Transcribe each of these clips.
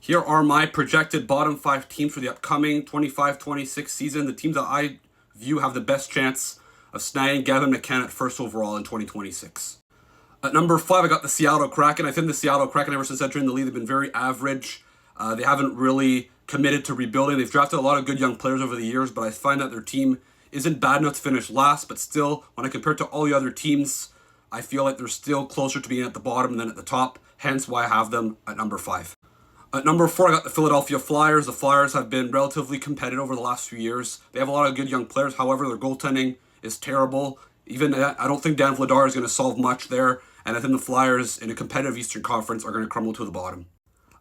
Here are my projected bottom 5 teams for the upcoming 25-26 season. The teams that I view have the best chance of snagging Gavin Mckenna at first overall in 2026. At number 5, I got the Seattle Kraken. I think the Seattle Kraken, ever since entering the league, they've been very average. They haven't really committed to rebuilding. They've drafted a lot of good young players over the years, but I find that their team isn't bad enough to finish last. But still, when I compare it to all the other teams, I feel like they're still closer to being at the bottom than at the top. Hence why I have them at number 5. At number 4, I got the Philadelphia Flyers. The Flyers have been relatively competitive over the last few years. They have a lot of good young players. However, their goaltending is terrible. Even I don't think Dan Vladar is going to solve much there. And I think the Flyers in a competitive Eastern Conference are going to crumble to the bottom.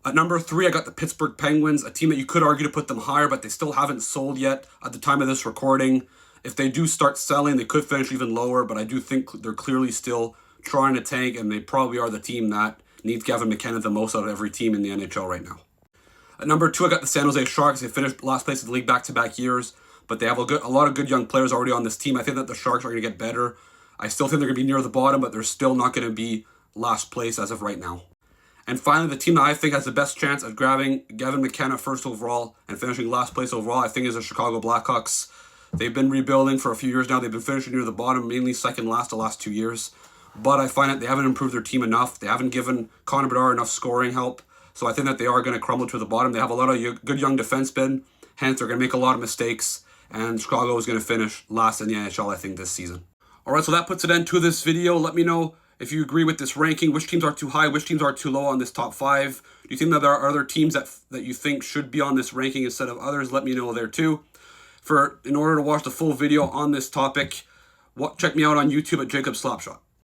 At number 3, I got the Pittsburgh Penguins, a team that you could argue to put them higher, but they still haven't sold yet at the time of this recording. If they do start selling, they could finish even lower, but I do think they're clearly still trying to tank, and they probably are the team that needs Gavin Mckenna the most out of every team in the NHL right now. At number 2, I got the San Jose Sharks. They finished last place in the league back-to-back years, but they have a lot of good young players already on this team. I think that the Sharks are going to get better. I still think they're going to be near the bottom, but they're still not going to be last place as of right now. And finally, the team that I think has the best chance of grabbing Gavin Mckenna first overall and finishing last place overall, I think, is the Chicago Blackhawks. They've been rebuilding for a few years now. They've been finishing near the bottom, mainly second last the last 2 years. But I find that they haven't improved their team enough. They haven't given Connor Bedard enough scoring help. So I think that they are going to crumble to the bottom. They have a lot of good young defensemen. Hence, they're going to make a lot of mistakes. And Chicago is going to finish last in the NHL, I think, this season. All right, so that puts an end to this video. Let me know if you agree with this ranking. Which teams are too high? Which teams are too low on this top 5? Do you think that there are other teams that you think should be on this ranking instead of others? Let me know there too. In order to watch the full video on this topic, check me out on YouTube at Jacob Slapshot.